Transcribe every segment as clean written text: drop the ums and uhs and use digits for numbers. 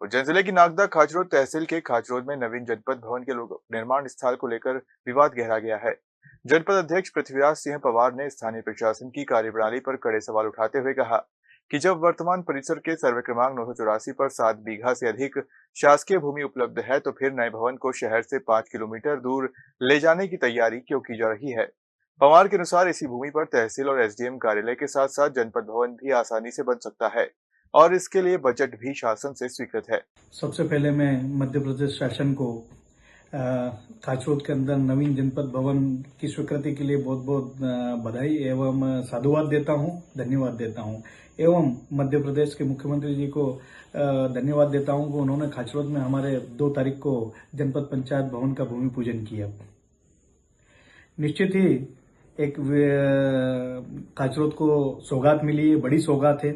उज्जैन जिले की नागदा खाचरोद तहसील के खाचरोद में नवीन जनपद भवन के लोग निर्माण स्थल को लेकर विवाद गहरा गया है। जनपद अध्यक्ष पृथ्वीराज सिंह पवार ने स्थानीय प्रशासन की कार्यप्रणाली पर कड़े सवाल उठाते हुए कहा कि जब वर्तमान परिसर के सर्वे क्रमांक 984 पर 7 बीघा से अधिक शासकीय भूमि उपलब्ध है, तो फिर नए भवन को शहर से 5 किलोमीटर दूर ले जाने की तैयारी क्यों की जा रही है। पवार के अनुसार इसी भूमि पर तहसील और एसडीएम कार्यालय के साथ साथ जनपद भवन भी आसानी से बन सकता है और इसके लिए बजट भी शासन से स्वीकृत है। सबसे पहले मैं मध्य प्रदेश शासन को खाचरोद के अंदर नवीन जनपद भवन की स्वीकृति के लिए बहुत बहुत बधाई एवं साधुवाद देता हूं, धन्यवाद देता हूं एवं मध्य प्रदेश के मुख्यमंत्री जी को धन्यवाद देता हूं कि उन्होंने खाचरोद में हमारे 2 तारीख को जनपद पंचायत भवन का भूमि पूजन किया। निश्चित ही एक खाचरोद को सौगात मिली है, बड़ी सौगात है,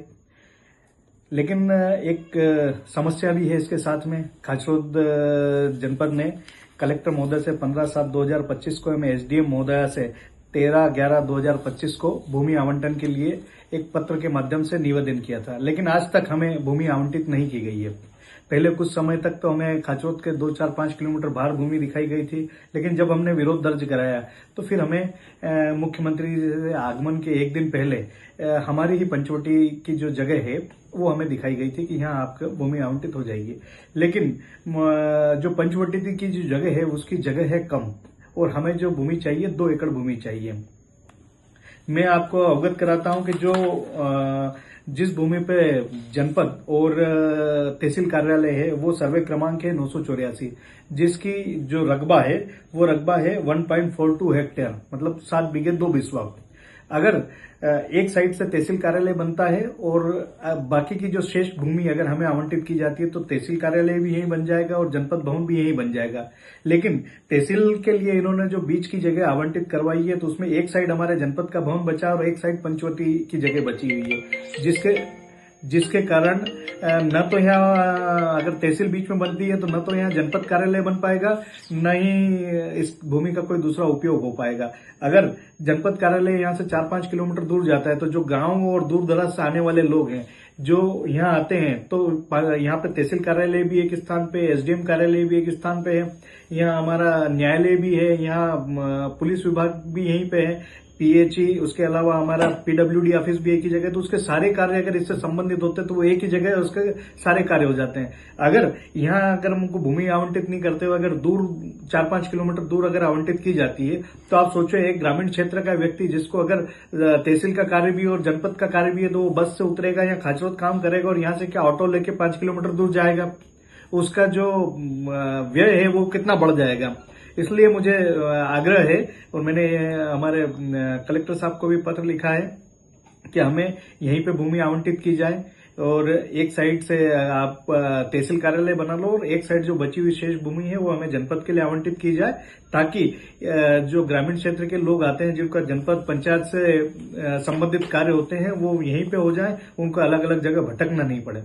लेकिन एक समस्या भी है इसके साथ में। खाचरोद जनपद ने कलेक्टर महोदय से 15/7/2025 को एवं एसडीएम महोदया से 13/11/2025 को भूमि आवंटन के लिए एक पत्र के माध्यम से निवेदन किया था, लेकिन आज तक हमें भूमि आवंटित नहीं की गई है। पहले कुछ समय तक तो हमें खाचरोद के 2-4-5 किलोमीटर बाहर भूमि दिखाई गई थी, लेकिन जब हमने विरोध दर्ज कराया तो फिर हमें मुख्यमंत्री से आगमन के एक दिन पहले हमारी ही पंचवटी की जो जगह है वो हमें दिखाई गई थी कि यहाँ आपको भूमि आवंटित हो जाएगी, लेकिन जो पंचवटी की जो जगह है उसकी जगह है कम और हमें जो भूमि चाहिए 2 एकड़ भूमि चाहिए। मैं आपको अवगत कराता हूं कि जो जिस भूमि पे जनपद और तहसील कार्यालय है वो सर्वे क्रमांक है 984, जिसकी जो रकबा है वो रकबा है 1.42 हेक्टेयर, मतलब 7 बीघे 2 बिस्वा। अगर एक साइड से तहसील कार्यालय बनता है और बाकी की जो शेष भूमि अगर हमें आवंटित की जाती है तो तहसील कार्यालय भी यहीं बन जाएगा और जनपद भवन भी यहीं बन जाएगा। लेकिन तहसील के लिए इन्होंने जो बीच की जगह आवंटित करवाई है तो उसमें एक साइड हमारे जनपद का भवन बचा और एक साइड पंचवटी की जगह बची हुई है, जिसके कारण न तो यहाँ अगर तहसील बीच में बनती है तो न तो यहाँ जनपद कार्यालय बन पाएगा, न ही इस भूमि का कोई दूसरा उपयोग हो पाएगा। अगर जनपद कार्यालय यहाँ से 4-5 किलोमीटर दूर जाता है तो जो गांव और दूर दराज से आने वाले लोग हैं जो यहाँ आते हैं तो यहाँ पे तहसील कार्यालय भी एक स्थान पे, एसडीएम कार्यालय भी एक स्थान पे है, यहाँ हमारा न्यायालय भी है, यहाँ पुलिस विभाग भी यहीं पे है, पीएचई, उसके अलावा हमारा पीडब्ल्यूडी ऑफिस भी एक ही जगह, तो उसके सारे कार्य अगर इससे संबंधित होते हैं तो वो एक ही जगह उसके सारे कार्य हो जाते हैं। अगर यहाँ अगर हमको भूमि आवंटित नहीं करते हुए अगर दूर 4-5 किलोमीटर दूर अगर आवंटित की जाती है तो आप सोचो एक ग्रामीण क्षेत्र का व्यक्ति जिसको अगर तहसील का कार्य भी और जनपद का कार्य भी है तो वो बस से उतरेगा या खाचरोद काम करेगा और यहाँ से क्या ऑटो लेके 5 किलोमीटर दूर जाएगा, उसका जो व्यय है वो कितना बढ़ जाएगा। इसलिए मुझे आग्रह है और मैंने हमारे कलेक्टर साहब को भी पत्र लिखा है कि हमें यहीं पे भूमि आवंटित की जाए और एक साइड से आप तहसील कार्यालय बना लो और एक साइड जो बची हुई शेष भूमि है वो हमें जनपद के लिए आवंटित की जाए, ताकि जो ग्रामीण क्षेत्र के लोग आते हैं जिनका जनपद पंचायत से संबंधित कार्य होते हैं वो यहीं पे हो जाए, उनको अलग अलग जगह भटकना नहीं पड़े।